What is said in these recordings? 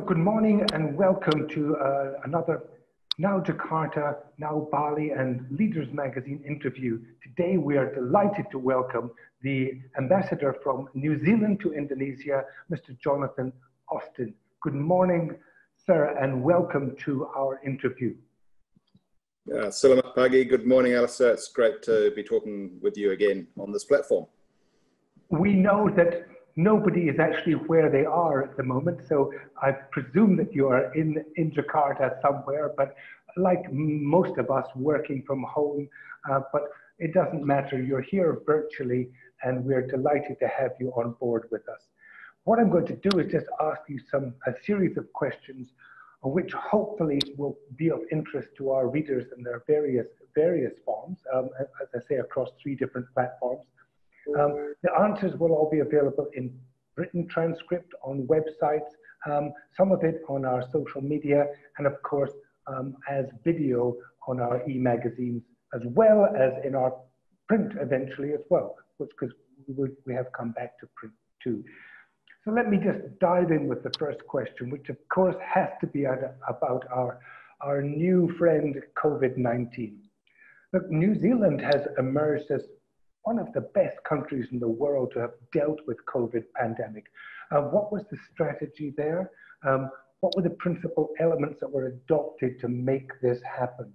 good morning and welcome to another Now Jakarta, Now Bali and Leaders Magazine interview. Today we are delighted to welcome the ambassador from New Zealand to Indonesia, Mr. Jonathan Austin. Good morning, sir, and welcome to our interview. Selamat pagi. Good morning, Alistair. It's great to be talking with you again on this platform. We know that nobody is actually where they are at the moment, so I presume that you are in Jakarta somewhere, but like most of us working from home, but it doesn't matter. You're here virtually, and we're delighted to have you on board with us. What I'm going to do is just ask you a series of questions which hopefully will be of interest to our readers in their various forms, as I say, across 3 different platforms. The answers will all be available in written transcript on websites, some of it on our social media, and of course as video on our e-magazines, as well as in our print eventually as well, because we have come back to print too. So let me just dive in with the first question, which of course has to be about our new friend COVID-19. Look, New Zealand has emerged as one of the best countries in the world to have dealt with COVID pandemic. What was the strategy there? What were the principal elements that were adopted to make this happen?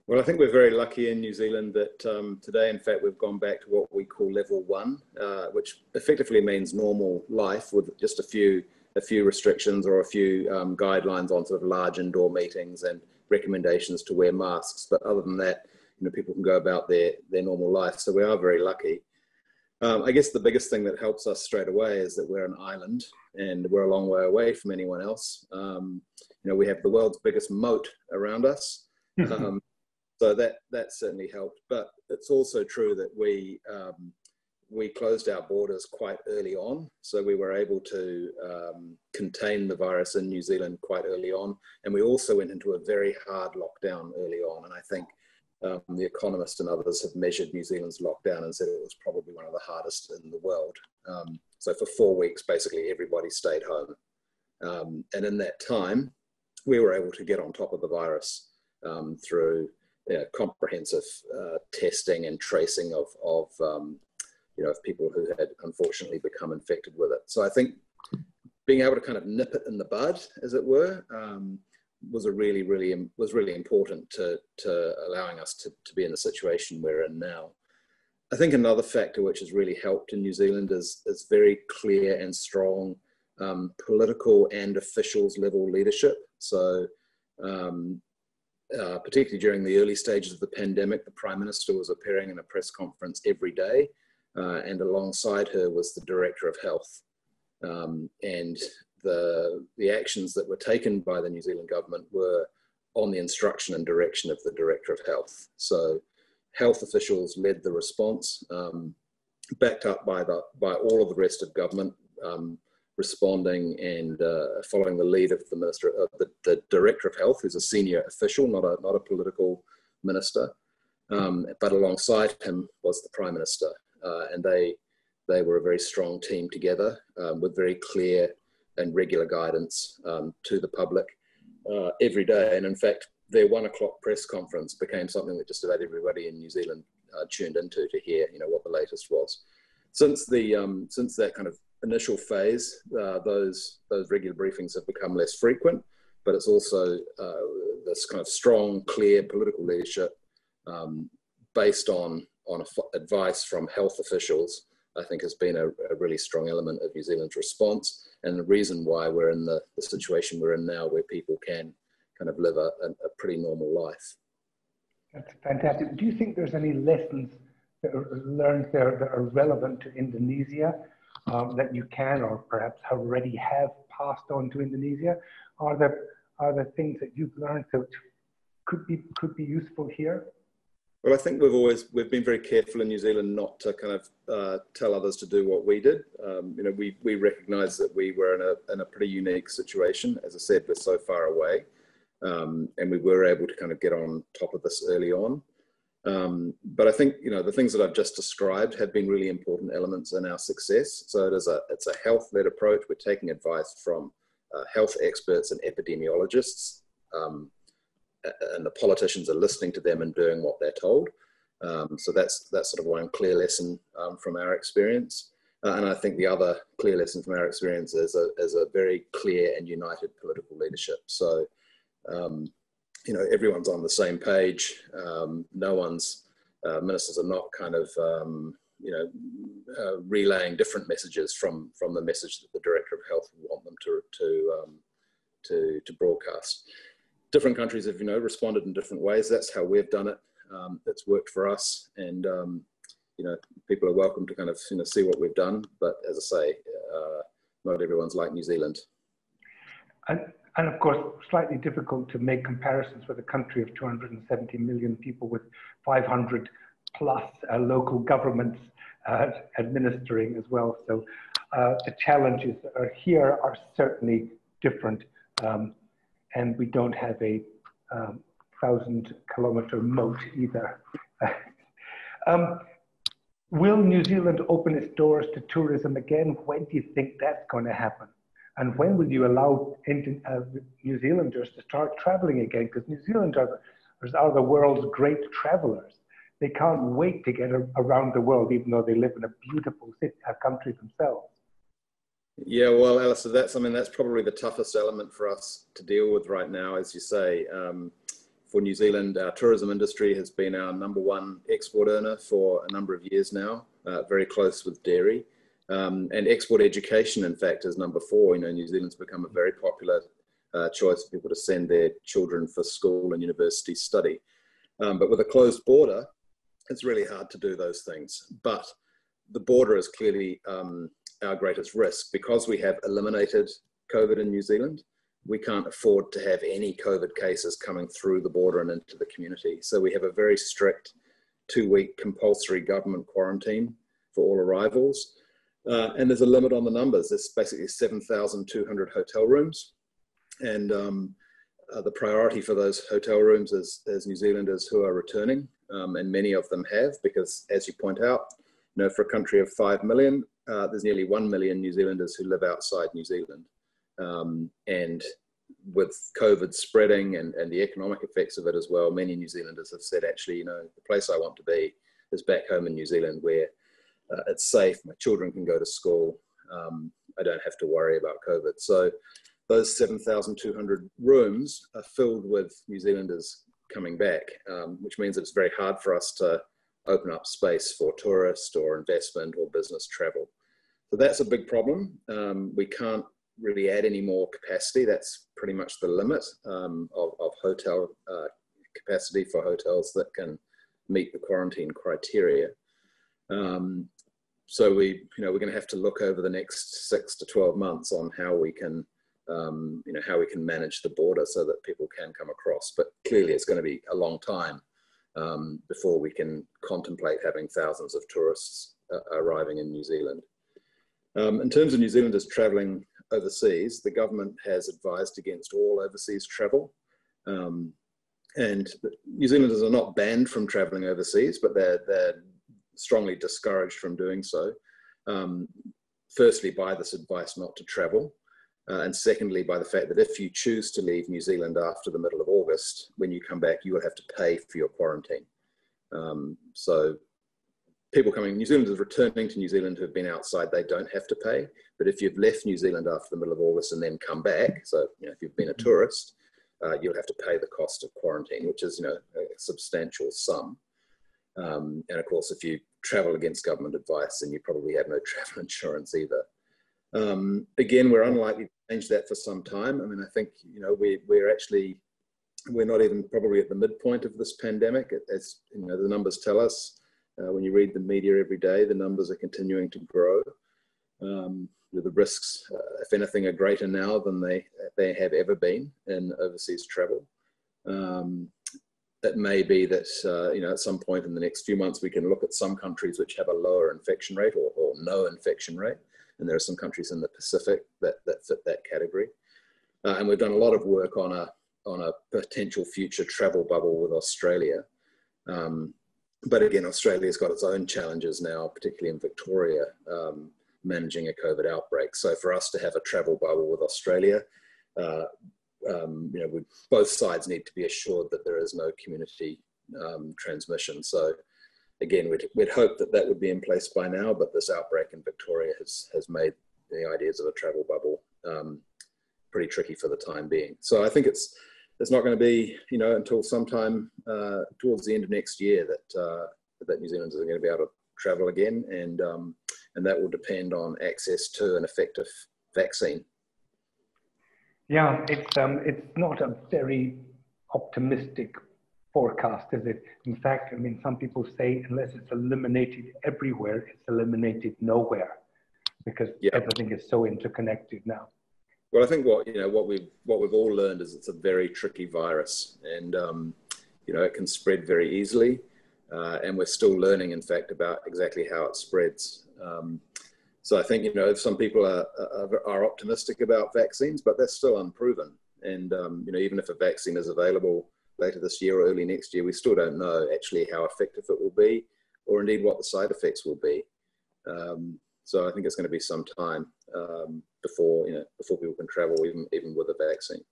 Well, I think we're very lucky in New Zealand that today, in fact, we've gone back to what we call level 1, which effectively means normal life with just a few restrictions or a few guidelines on sort of large indoor meetings and recommendations to wear masks. But other than that, people can go about their normal life. So we are very lucky. I guess the biggest thing that helps us straight away is that we're an island and we're a long way away from anyone else. We have the world's biggest moat around us. So that certainly helped. But it's also true that we closed our borders quite early on. So we were able to contain the virus in New Zealand quite early on. And we also went into a very hard lockdown early on. And I think The Economist and others have measured New Zealand's lockdown and said it was probably one of the hardest in the world. So for 4 weeks, basically everybody stayed home. And in that time, we were able to get on top of the virus through comprehensive testing and tracing of people who had unfortunately become infected with it. So I think being able to kind of nip it in the bud, as it were, was really important to allowing us to be in the situation we're in now. I think another factor which has really helped in New Zealand is very clear and strong political and officials level leadership. So particularly during the early stages of the pandemic, the Prime Minister was appearing in a press conference every day, and alongside her was the Director of Health. And the actions that were taken by the New Zealand government were on the instruction and direction of the Director of Health. So health officials led the response, backed up by all of the rest of government, responding and following the lead of the Director of Health, who's a senior official, not a political minister. But alongside him was the Prime Minister, and they were a very strong team together with very clear and regular guidance to the public every day. And in fact, their 1 o'clock press conference became something that just about everybody in New Zealand tuned into to hear, what the latest was. Since that kind of initial phase, those regular briefings have become less frequent, but it's also this kind of strong, clear political leadership based on advice from health officials, I think has been a really strong element of New Zealand's response, and the reason why we're in the situation we're in now, where people can kind of live a pretty normal life. That's fantastic. Do you think there's any lessons that are learned there that are relevant to Indonesia that you can or perhaps already have passed on to Indonesia? Are there things that you've learned that could be useful here? Well, I think we've been very careful in New Zealand not to kind of tell others to do what we did. We recognise that we were in a pretty unique situation. As I said, we're so far away, and we were able to kind of get on top of this early on. But I think the things that I've just described have been really important elements in our success. So it's a health-led approach. We're taking advice from health experts and epidemiologists, and the politicians are listening to them and doing what they're told. So that's sort of one clear lesson from our experience. And I think the other clear lesson from our experience is a very clear and united political leadership. So, you know, everyone's on the same page. No one's, ministers are not kind of, you know, relaying different messages from the message that the Director of Health would want them to broadcast. Different countries have, you know, responded in different ways. That's how we've done it. It's worked for us, and you know, people are welcome to kind of, you know, see what we've done. But as I say, not everyone's like New Zealand. And of course, slightly difficult to make comparisons with a country of 270 million people with 500 plus local governments administering as well. So the challenges here are certainly different, and we don't have a 1,000-kilometer moat either. Will New Zealand open its doors to tourism again? When do you think that's going to happen? And when will you allow New Zealanders to start traveling again? Because New Zealanders are the world's great travelers. They can't wait to get around the world, even though they live in a beautiful country themselves. Yeah, well, Alistair, that's probably the toughest element for us to deal with right now, as you say. For New Zealand, our tourism industry has been our #1 export earner for a number of years now, very close with dairy. And export education, in fact, is #4. You know, New Zealand's become a very popular choice for people to send their children for school and university study. But with a closed border, it's really hard to do those things. But the border is clearly our greatest risk. Because we have eliminated COVID in New Zealand, we can't afford to have any COVID cases coming through the border and into the community. So we have a very strict 2-week compulsory government quarantine for all arrivals. And there's a limit on the numbers. There's basically 7,200 hotel rooms. And the priority for those hotel rooms is New Zealanders who are returning. And many of them have, because as you point out, you know, for a country of 5 million, there's nearly 1 million New Zealanders who live outside New Zealand. And with COVID spreading and the economic effects of it as well, many New Zealanders have said, actually, you know, the place I want to be is back home in New Zealand, where it's safe, my children can go to school, I don't have to worry about COVID. So those 7,200 rooms are filled with New Zealanders coming back, which means it's very hard for us to open up space for tourist or investment or business travel. So that's a big problem. We can't really add any more capacity. That's pretty much the limit of hotel capacity for hotels that can meet the quarantine criteria. So we're going to have to look over the next 6 to 12 months on how we can, how we can manage the border so that people can come across. But clearly, it's going to be a long time before we can contemplate having thousands of tourists arriving in New Zealand. In terms of New Zealanders travelling overseas, the government has advised against all overseas travel. And New Zealanders are not banned from travelling overseas, but they're strongly discouraged from doing so. Firstly, by this advice not to travel. And secondly, by the fact that if you choose to leave New Zealand after the middle of August, when you come back, you will have to pay for your quarantine. So people New Zealanders returning to New Zealand who have been outside, they don't have to pay. But if you've left New Zealand after the middle of August and then come back, so if you've been a tourist, you'll have to pay the cost of quarantine, which is a substantial sum. And of course, if you travel against government advice, then you probably have no travel insurance either. Again, we're unlikely to change that for some time. I mean, I think we're not even probably at the midpoint of this pandemic. As the numbers tell us, when you read the media every day, the numbers are continuing to grow. The risks, if anything, are greater now than they have ever been in overseas travel. It may be that at some point in the next few months we can look at some countries which have a lower infection rate or no infection rate, and there are some countries in the Pacific that fit that category. And we've done a lot of work on a potential future travel bubble with Australia. But again, Australia's got its own challenges now, particularly in Victoria, managing a COVID outbreak. So for us to have a travel bubble with Australia, both sides need to be assured that there is no community transmission. So again, we'd hope that that would be in place by now, but this outbreak in Victoria has made the ideas of a travel bubble pretty tricky for the time being. So I think it's not going to be, until sometime towards the end of next year that New Zealanders are going to be able to travel again, and that will depend on access to an effective vaccine. Yeah, it's not a very optimistic forecast, is it? In fact, I mean, some people say unless it's eliminated everywhere, it's eliminated nowhere, because everything is so interconnected now. Well, I think what we've all learned is it's a very tricky virus, and it can spread very easily, and we're still learning, in fact, about exactly how it spreads. So I think some people are optimistic about vaccines, but that's still unproven. And even if a vaccine is available later this year or early next year, we still don't know actually how effective it will be, or indeed what the side effects will be. So I think it's going to be some time before people can travel, even with a vaccine.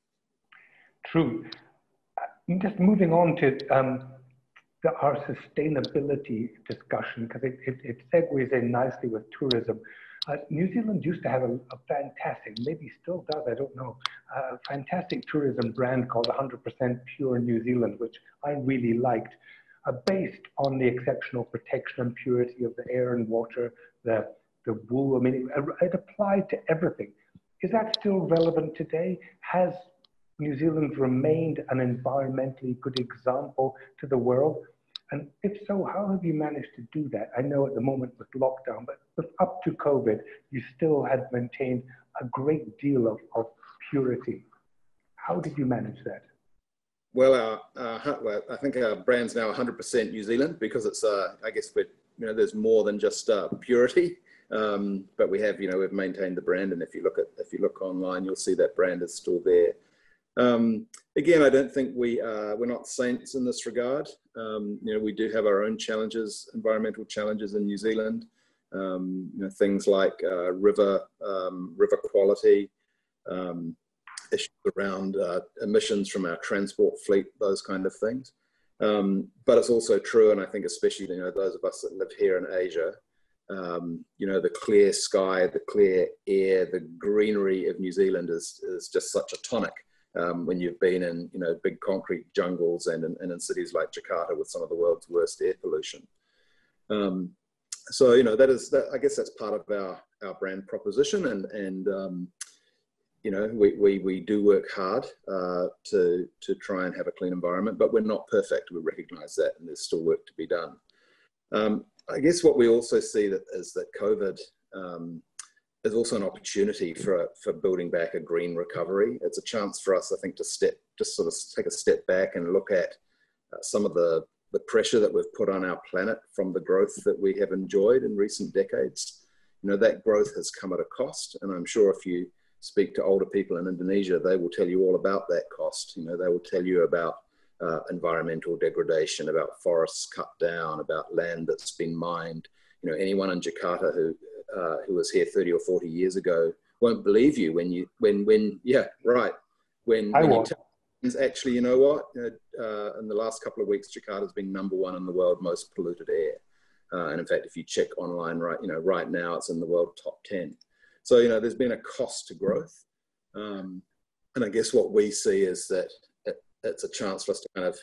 True. Just moving on to our sustainability discussion, because it segues in nicely with tourism. New Zealand used to have a fantastic, maybe still does, I don't know, a fantastic tourism brand called 100% Pure New Zealand, which I really liked, based on the exceptional protection and purity of the air and water, the wool. I mean, it applied to everything. Is that still relevant today? Has New Zealand remained an environmentally good example to the world? And if so, how have you managed to do that? I know at the moment with lockdown, but up to COVID, you still had maintained a great deal of purity. How did you manage that? Well, I think our brand's now 100% New Zealand, because it's, I guess, there's more than just purity. But we've maintained the brand, and if you look online, you'll see that brand is still there. Again, I don't think we're not saints in this regard. We do have our own challenges, environmental challenges in New Zealand. Things like river quality, issues around emissions from our transport fleet, those kind of things. But it's also true, and I think especially those of us that live here in Asia, the clear sky, the clear air, the greenery of New Zealand is just such a tonic. When you've been in, big concrete jungles and in cities like Jakarta with some of the world's worst air pollution. So, I guess that's part of our brand proposition, and we do work hard to try and have a clean environment, but we're not perfect. We recognize that, and there's still work to be done. I guess what we also see is that COVID is also an opportunity for building back a green recovery. It's a chance for us, I think, to sort of take a step back and look at some of the pressure that we've put on our planet from the growth that we have enjoyed in recent decades. That growth has come at a cost, and I'm sure if you speak to older people in Indonesia, they will tell you all about that cost. They will tell you about environmental degradation, about forests cut down, about land that's been mined. Anyone in Jakarta who was here 30 or 40 years ago won't believe you when you tell actually, in the last couple of weeks, Jakarta's been #1 in the world most polluted air, and in fact, if you check online right now, it's in the world top 10. So there's been a cost to growth, and I guess what we see is that it's a chance for us to kind of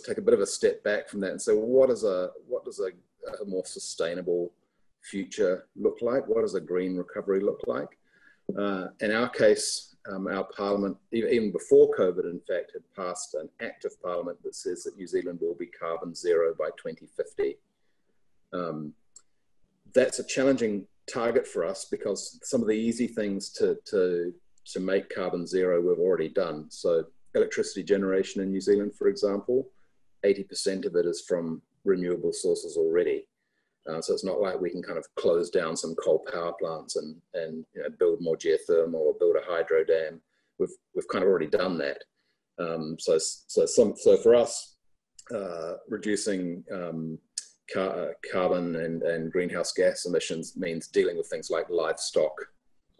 take a bit of a step back from that and say, well, what does a more sustainable future look like? What does a green recovery look like? In our case, our parliament, even before COVID, in fact, had passed an act of parliament that says that New Zealand will be carbon zero by 2050. That's a challenging target for us, because some of the easy things to make carbon zero we've already done. So electricity generation in New Zealand, for example, 80% of it is from renewable sources already. So it's not like we can kind of close down some coal power plants and build more geothermal or build a hydro dam. We've kind of already done that. So for us, reducing carbon and greenhouse gas emissions means dealing with things like livestock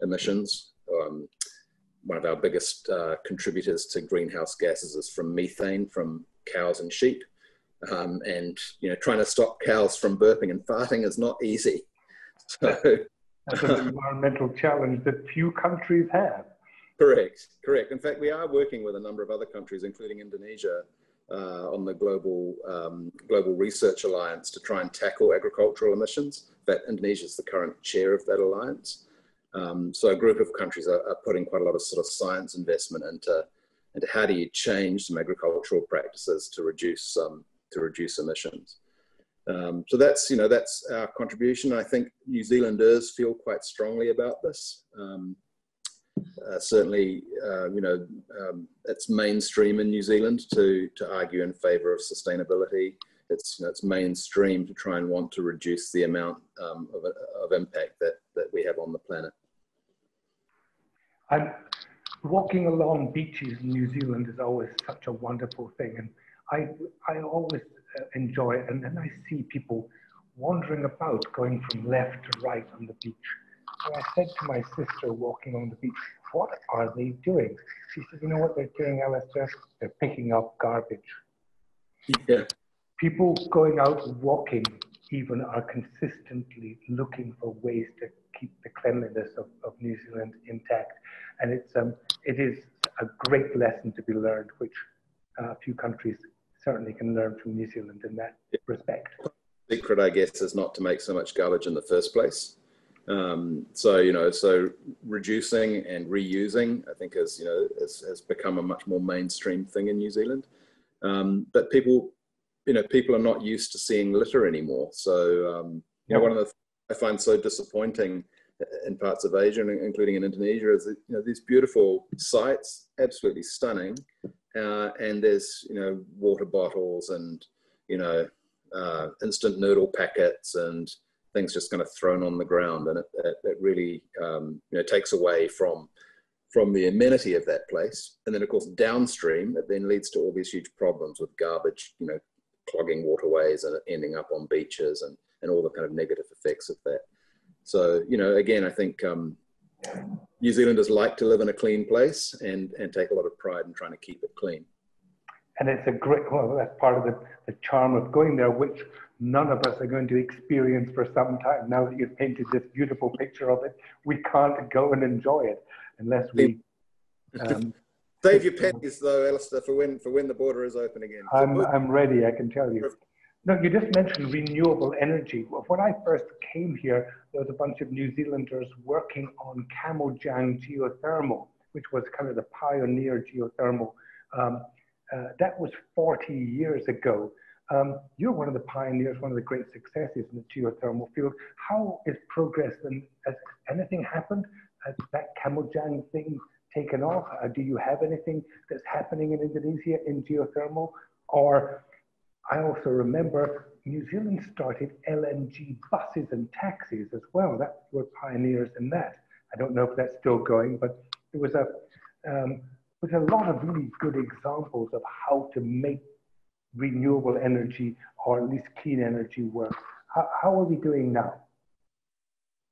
emissions, one of our biggest contributors to greenhouse gases is from methane from cows and sheep. And, you know, trying to stop cows from burping and farting is not easy. So, that's an environmental challenge that few countries have. Correct. In fact, we are working with a number of other countries, including Indonesia, on the Global Research Alliance to try and tackle agricultural emissions. In fact, Indonesia is the current chair of that alliance. So a group of countries are putting quite a lot of sort of science investment into how do you change some agricultural practices to reduce emissions. So that's, you know, that's our contribution. I think New Zealanders feel quite strongly about this. Certainly, you know, it's mainstream in New Zealand to argue in favour of sustainability. It's, you know, it's mainstream to try and want to reduce the amount of impact that we have on the planet. Walking along beaches in New Zealand is always such a wonderful thing, and I always enjoy it. And then I see people wandering about, going from left to right on the beach. So I said to my sister walking on the beach, "What are they doing?" She said, "You know what they're doing, Alistair? They're picking up garbage." Yeah. People going out walking even are consistently looking for ways to keep the cleanliness of New Zealand intact. And it is a great lesson to be learned, which a few countries certainly can learn from New Zealand in that respect. The secret, I guess, is not to make so much garbage in the first place. So, you know, so reducing and reusing, I think, has become a much more mainstream thing in New Zealand. But people are not used to seeing litter anymore. So, you know, one of the things I find so disappointing in parts of Asia, including in Indonesia, is that, you know, these beautiful sites, absolutely stunning, and there's, you know, water bottles and, you know, instant noodle packets and things just kind of thrown on the ground, and it really, you know, takes away from the amenity of that place. And then, of course, downstream, it then leads to all these huge problems with garbage, you know, clogging waterways and ending up on beaches and all the kind of negative effects of that. So, you know, again, I think New Zealanders like to live in a clean place and take a lot of pride in trying to keep it clean. And it's a great, well, that's part of the charm of going there, which none of us are going to experience for some time. Now that you've painted this beautiful picture of it, we can't go and enjoy it unless we... Save your pennies, though, Alistair, for when the border is open again. I'm ready, I can tell you. No, you just mentioned renewable energy. When I first came here, there was a bunch of New Zealanders working on Kamojang geothermal, which was kind of the pioneer geothermal. That was 40 years ago. You're one of the pioneers, one of the great successes in the geothermal field. How is progress, and has anything happened? Has that Kamojang thing taken off? Do you have anything that's happening in Indonesia in geothermal? Or I also remember New Zealand started LNG buses and taxis as well. That were pioneers in that. I don't know if that's still going, but there was a lot of really good examples of how to make renewable energy, or at least clean energy, work. How are we doing now?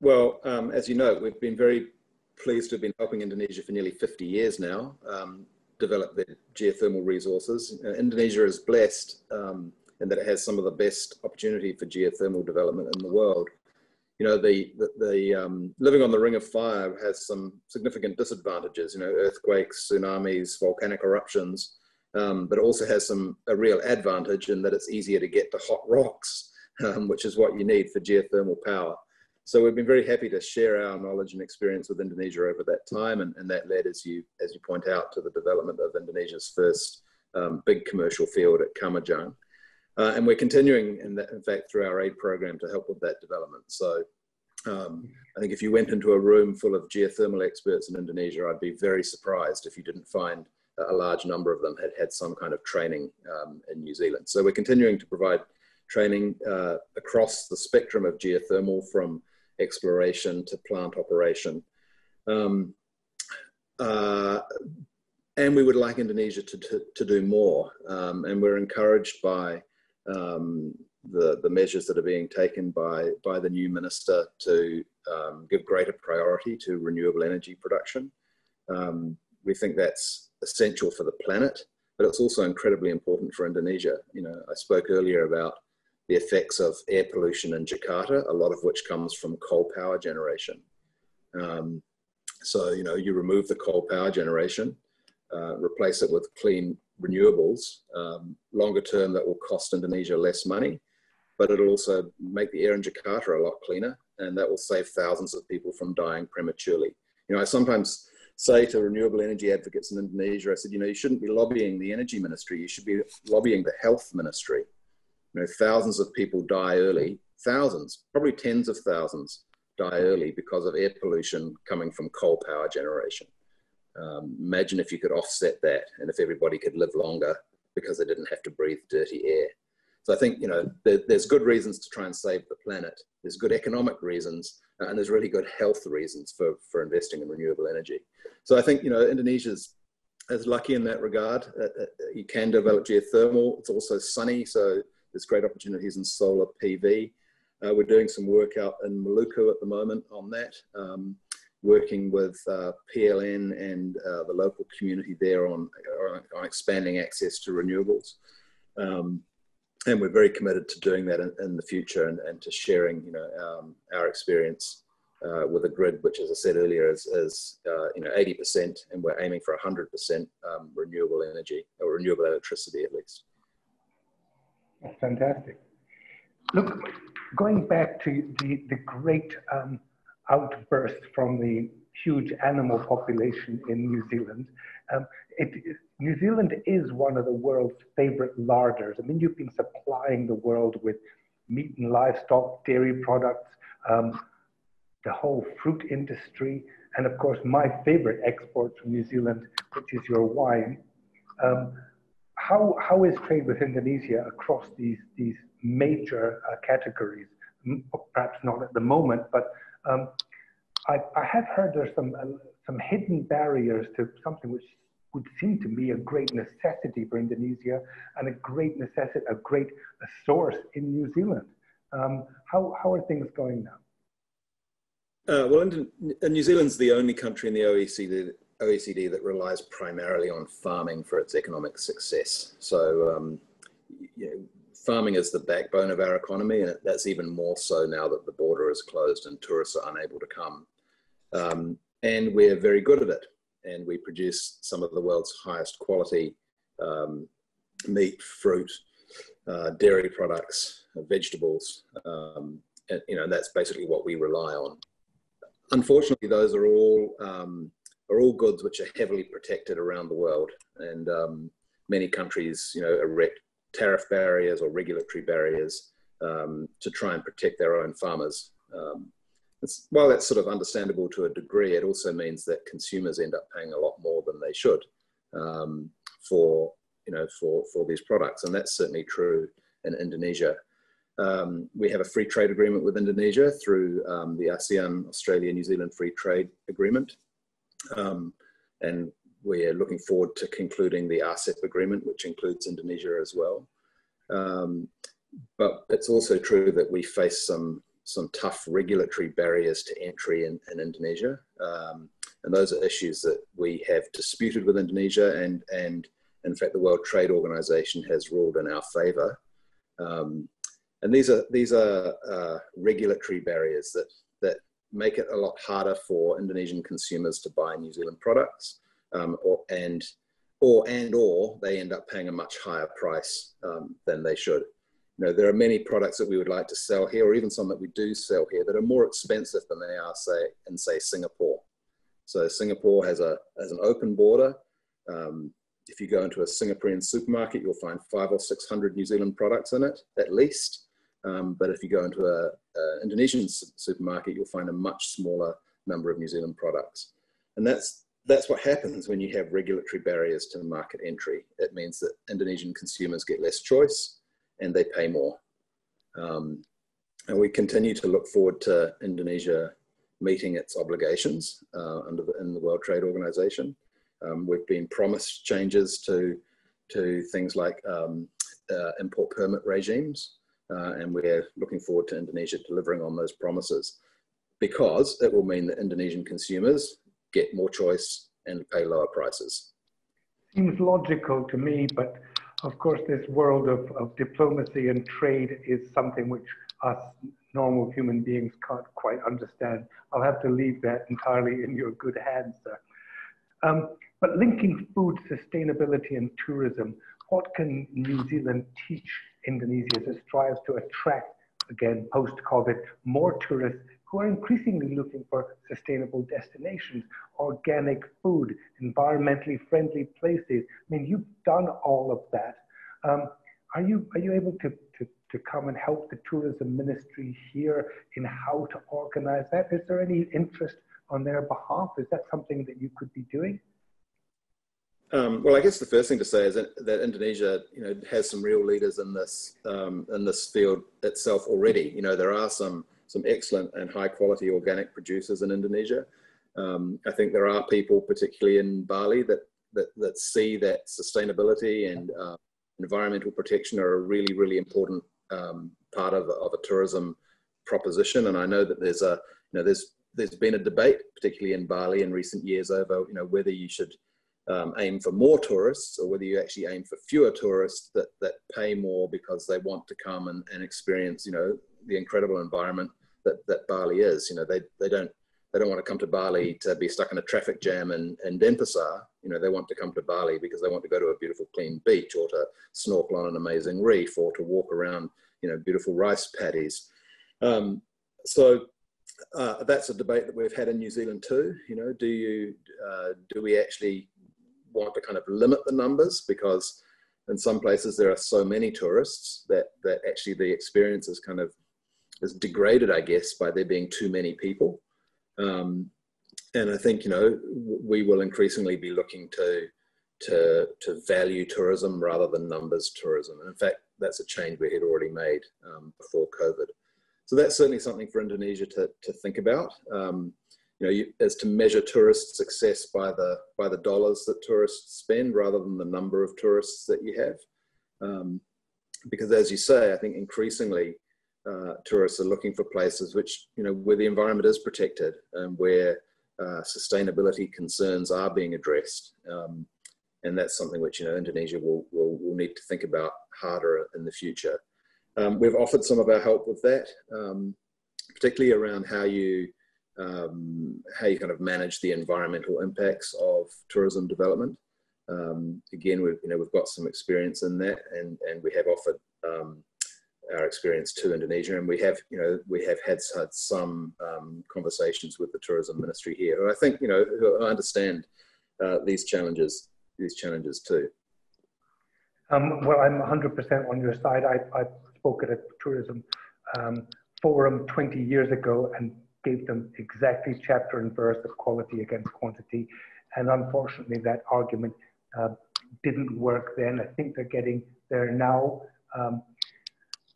Well, as you know, we've been very pleased to have been helping Indonesia for nearly 50 years now develop their geothermal resources. Indonesia is blessed in that it has some of the best opportunity for geothermal development in the world. You know, the living on the Ring of Fire has some significant disadvantages, you know, earthquakes, tsunamis, volcanic eruptions, but it also has a real advantage in that it's easier to get to hot rocks, which is what you need for geothermal power. So we've been very happy to share our knowledge and experience with Indonesia over that time, and that led, as you point out, to the development of Indonesia's first big commercial field at Kamojang. And we're continuing, in fact, through our aid program to help with that development. So I think if you went into a room full of geothermal experts in Indonesia, I'd be very surprised if you didn't find a large number of them had some kind of training in New Zealand. So we're continuing to provide training across the spectrum of geothermal, from exploration to plant operation. And we would like Indonesia to do more. And we're encouraged by the measures that are being taken by the new minister to give greater priority to renewable energy production. We think that's essential for the planet, but it's also incredibly important for Indonesia. You know, I spoke earlier about the effects of air pollution in Jakarta, a lot of which comes from coal power generation. So, you know, you remove the coal power generation, replace it with clean renewables. Longer term, that will cost Indonesia less money, but it'll also make the air in Jakarta a lot cleaner, and that will save thousands of people from dying prematurely. You know, I sometimes say to renewable energy advocates in Indonesia, I said, you know, you shouldn't be lobbying the energy ministry, you should be lobbying the health ministry. You know, thousands of people die early, thousands, probably tens of thousands die early because of air pollution coming from coal power generation. Imagine if you could offset that and if everybody could live longer because they didn't have to breathe dirty air. So I think, you know, there's good reasons to try and save the planet. There's good economic reasons, and there's really good health reasons for investing in renewable energy. So I think, you know, Indonesia's is lucky in that regard. You can develop geothermal. It's also sunny, so there's great opportunities in solar PV. We're doing some work out in Maluku at the moment on that, working with PLN and the local community there on expanding access to renewables. And we're very committed to doing that in the future and to sharing, you know, our experience with a grid, which, as I said earlier, is you know, 80%, and we're aiming for 100% renewable energy, or renewable electricity at least. That's fantastic. Look, going back to the great outburst from the huge animal population in New Zealand, New Zealand is one of the world's favorite larders. I mean, you've been supplying the world with meat and livestock, dairy products, the whole fruit industry, and of course, my favorite export from New Zealand, which is your wine. How is trade with Indonesia across these major categories? Perhaps not at the moment, but I have heard there's some hidden barriers to something which would seem to be a great necessity for Indonesia and a great source in New Zealand. How are things going now? Well, New Zealand's the only country in the OECD that relies primarily on farming for its economic success. So, you know, farming is the backbone of our economy, and that's even more so now that the border is closed and tourists are unable to come. And we're very good at it, and we produce some of the world's highest quality meat, fruit, dairy products, vegetables, and, you know, that's basically what we rely on. Unfortunately, those are all goods which are heavily protected around the world, and many countries, you know, erect tariff barriers or regulatory barriers to try and protect their own farmers. While that's sort of understandable to a degree, it also means that consumers end up paying a lot more than they should for these products, and that's certainly true in Indonesia. We have a free trade agreement with Indonesia through the ASEAN Australia New Zealand Free Trade Agreement, and we're looking forward to concluding the RCEP agreement, which includes Indonesia as well. But it's also true that we face some tough regulatory barriers to entry in Indonesia. And those are issues that we have disputed with Indonesia, and in fact, the World Trade Organization has ruled in our favor. And these are regulatory barriers that make it a lot harder for Indonesian consumers to buy New Zealand products, or they end up paying a much higher price than they should. You know, there are many products that we would like to sell here, or even some that we do sell here, that are more expensive than they are, in Singapore. So Singapore has an open border. If you go into a Singaporean supermarket, you'll find 500 or 600 New Zealand products in it, at least. But if you go into an Indonesian supermarket, you'll find a much smaller number of New Zealand products. And that's what happens when you have regulatory barriers to market entry. It means that Indonesian consumers get less choice and they pay more. And we continue to look forward to Indonesia meeting its obligations in the World Trade Organization. We've been promised changes to things like import permit regimes, and we're looking forward to Indonesia delivering on those promises, because it will mean that Indonesian consumers get more choice and pay lower prices. Seems logical to me, but of course this world of diplomacy and trade is something which us normal human beings can't quite understand. I'll have to leave that entirely in your good hands, sir. But linking food sustainability and tourism, what can New Zealand teach Indonesia as it strives to attract, again, post-COVID, more tourists who are increasingly looking for sustainable destinations, organic food, environmentally friendly places? I mean, you've done all of that. Are you able to come and help the tourism ministry here in how to organize that? Is there any interest on their behalf? Is that something that you could be doing? Well, I guess the first thing to say is that Indonesia, has some real leaders in this field itself already. There are some excellent and high quality organic producers in Indonesia. I think there are people, particularly in Bali, that see that sustainability and environmental protection are a really, really important part of a tourism proposition. And I know that there's been a debate, particularly in Bali in recent years, over whether you should aim for more tourists or whether you actually aim for fewer tourists that pay more because they want to come and experience the incredible environment that Bali is. They don't want to come to Bali to be stuck in a traffic jam in Denpasar. They want to come to Bali because they want to go to a beautiful clean beach, or to snorkel on an amazing reef, or to walk around beautiful rice paddies. So that's a debate that we've had in New Zealand too. Do we actually want to kind of limit the numbers, because in some places there are so many tourists that actually the experience is degraded, I guess, by there being too many people. And I think we will increasingly be looking to value tourism rather than numbers tourism. And in fact, that's a change we had already made before COVID. So that's certainly something for Indonesia to think about. Is to measure tourist success by the dollars that tourists spend rather than the number of tourists that you have. Because as you say, I think increasingly tourists are looking for places which, where the environment is protected and where sustainability concerns are being addressed. And that's something which, Indonesia will need to think about harder in the future. We've offered some of our help with that, particularly around how you kind of manage the environmental impacts of tourism development. Again, we've got some experience in that, and we have offered our experience to Indonesia, and we have had some conversations with the tourism ministry here, who I think who understand these challenges too. Well, I'm 100% on your side. I spoke at a tourism forum 20 years ago and gave them exactly chapter and verse of quality against quantity. And unfortunately, that argument didn't work then. I think they're getting there now,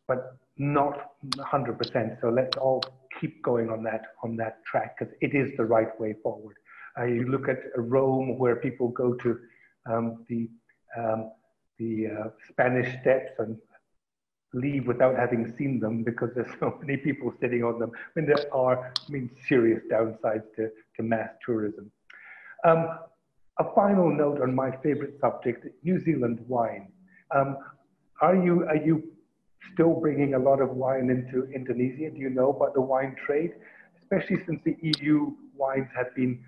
but not 100%. So let's all keep going on that track, because it is the right way forward. You look at Rome, where people go to the Spanish Steps and leave without having seen them because there's so many people sitting on them. I mean, there are serious downsides to mass tourism. A final note on my favorite subject, New Zealand wine. Are you still bringing a lot of wine into Indonesia? Do you know about the wine trade? Especially since the EU wines have been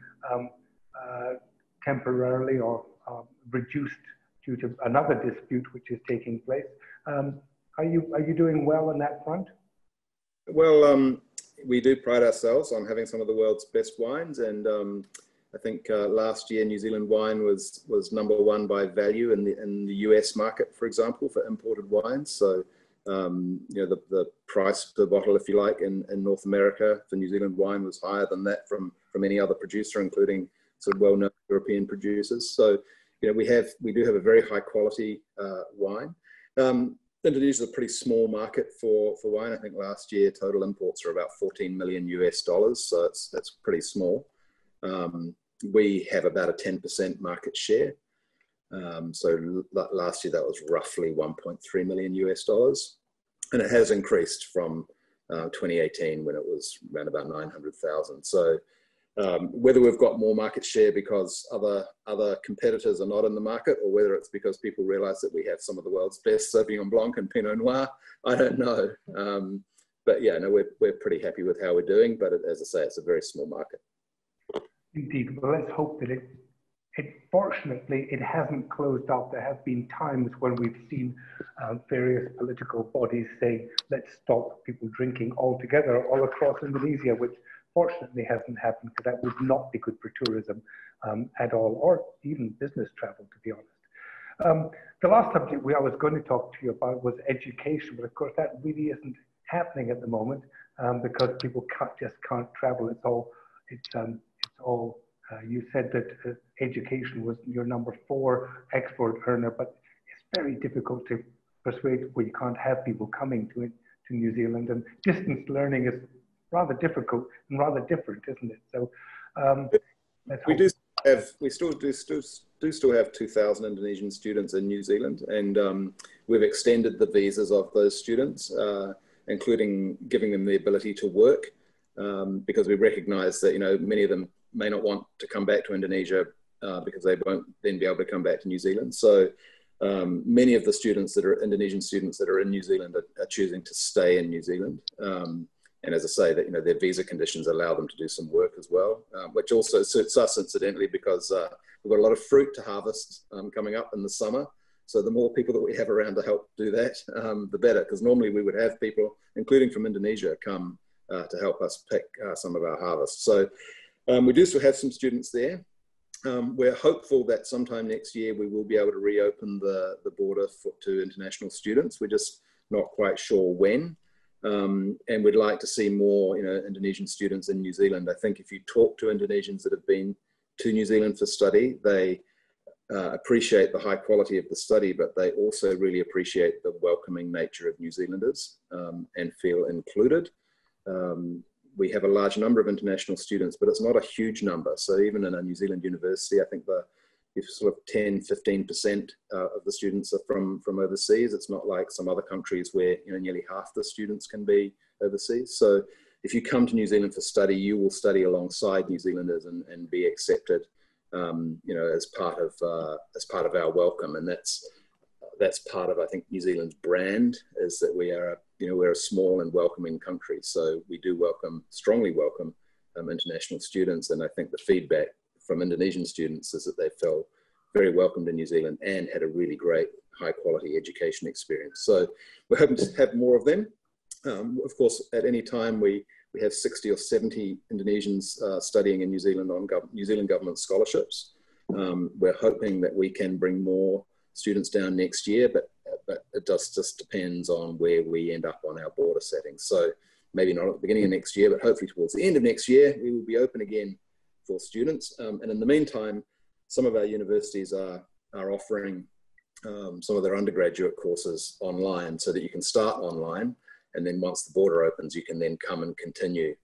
temporarily or reduced due to another dispute which is taking place. Are you doing well on that front? Well, we do pride ourselves on having some of the world's best wines, and I think last year New Zealand wine was #1 by value in the US market, for example, for imported wines. So the price per bottle, if you like, in North America for New Zealand wine was higher than that from any other producer, including sort of well-known European producers. So we do have a very high quality wine. Indonesia is a pretty small market for wine. I think last year total imports are about $14 million US, so that's pretty small. We have about a 10% market share. So last year that was roughly $1.3 million US, and it has increased from 2018 when it was around about 900,000. So Whether we've got more market share because other competitors are not in the market, or whether it's because people realize that we have some of the world's best Sauvignon Blanc and Pinot Noir, I don't know. But yeah, no, we're pretty happy with how we're doing. But as I say, it's a very small market. Indeed. Well, let's hope that fortunately, it hasn't closed up. There have been times when we've seen various political bodies say, let's stop people drinking altogether all across Indonesia, which fortunately hasn't happened, because that would not be good for tourism at all, or even business travel, to be honest. The last subject I was going to talk to you about was education, but of course that really isn't happening at the moment because people just can't travel. You said that education was your number 4 export earner, but it's very difficult to persuade where you can't have people coming to New Zealand, and distance learning is rather difficult and rather different, isn't it? So we still have 2,000 Indonesian students in New Zealand, and we've extended the visas of those students, including giving them the ability to work, because we recognise that many of them may not want to come back to Indonesia because they won't then be able to come back to New Zealand. So many of the students that are Indonesian students that are in New Zealand are choosing to stay in New Zealand. And as I say, that their visa conditions allow them to do some work as well, which also suits us incidentally, because we've got a lot of fruit to harvest coming up in the summer. So the more people that we have around to help do that, the better, because normally we would have people, including from Indonesia, come to help us pick some of our harvests. So we do still have some students there. We're hopeful that sometime next year we will be able to reopen the border to international students. We're just not quite sure when. And we'd like to see more Indonesian students in New Zealand. I think if you talk to Indonesians that have been to New Zealand for study, they appreciate the high quality of the study, but they also really appreciate the welcoming nature of New Zealanders and feel included. We have a large number of international students, but it's not a huge number. So even in a New Zealand university, I think if sort of 10, 15% of the students are from overseas. It's not like some other countries where nearly half the students can be overseas. So if you come to New Zealand for study, you will study alongside New Zealanders and be accepted, as part of our welcome. And that's part of, I think, New Zealand's brand, is that we're a small and welcoming country. So we do strongly welcome international students. And I think the feedback from Indonesian students is that they felt very welcomed in New Zealand and had a really great high quality education experience. So we're hoping to have more of them. Of course, at any time we have 60 or 70 Indonesians studying in New Zealand on New Zealand government scholarships. We're hoping that we can bring more students down next year, but it just depends on where we end up on our border settings. So maybe not at the beginning of next year, but hopefully towards the end of next year, we will be open again for students. And in the meantime, some of our universities are offering some of their undergraduate courses online, so that you can start online, and then once the border opens, you can then come and continue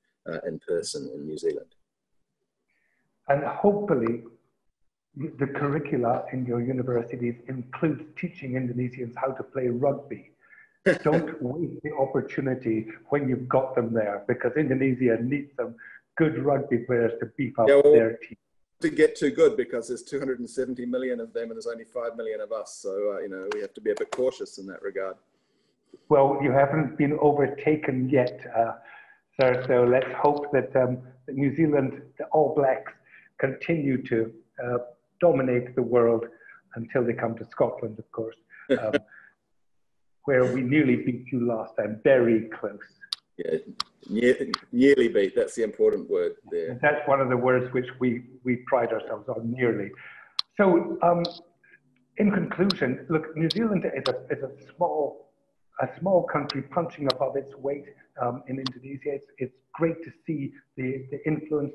in person in New Zealand. And hopefully the curricula in your universities includes teaching Indonesians how to play rugby. Don't waste the opportunity when you've got them there, because Indonesia needs some good rugby players to beef up their team. To get too good, because there's 270 million of them and there's only 5 million of us. So, we have to be a bit cautious in that regard. Well, you haven't been overtaken yet, sir. So let's hope that New Zealand, the All Blacks, continue to dominate the world until they come to Scotland, of course, where we nearly beat you last time, very close. Yeah, nearly beat, that's the important word there. And that's one of the words which we pride ourselves on, nearly. So in conclusion, look, New Zealand is a small country punching above its weight in Indonesia. It's great to see the influence,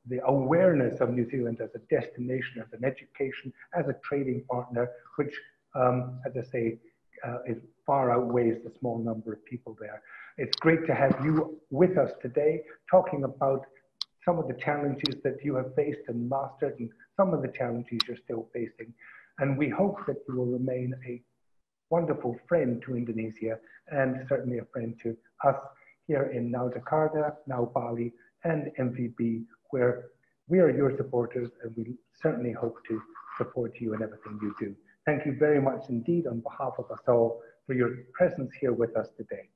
the awareness of New Zealand as a destination, as an education, as a trading partner, which, as I say, it far outweighs the small number of people there. It's great to have you with us today, talking about some of the challenges that you have faced and mastered, and some of the challenges you're still facing. And we hope that you will remain a wonderful friend to Indonesia, and certainly a friend to us here in now Jakarta, now Bali, and MVB, where we are your supporters and we certainly hope to support you in everything you do. Thank you very much indeed on behalf of us all for your presence here with us today.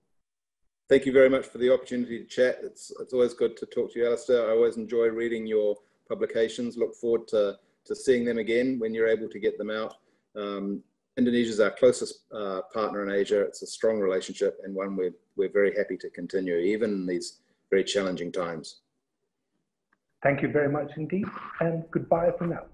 Thank you very much for the opportunity to chat. It's always good to talk to you, Alistair. I always enjoy reading your publications. Look forward to seeing them again when you're able to get them out. Indonesia is our closest partner in Asia. It's a strong relationship and one we're very happy to continue, even in these very challenging times. Thank you very much indeed, and goodbye for now.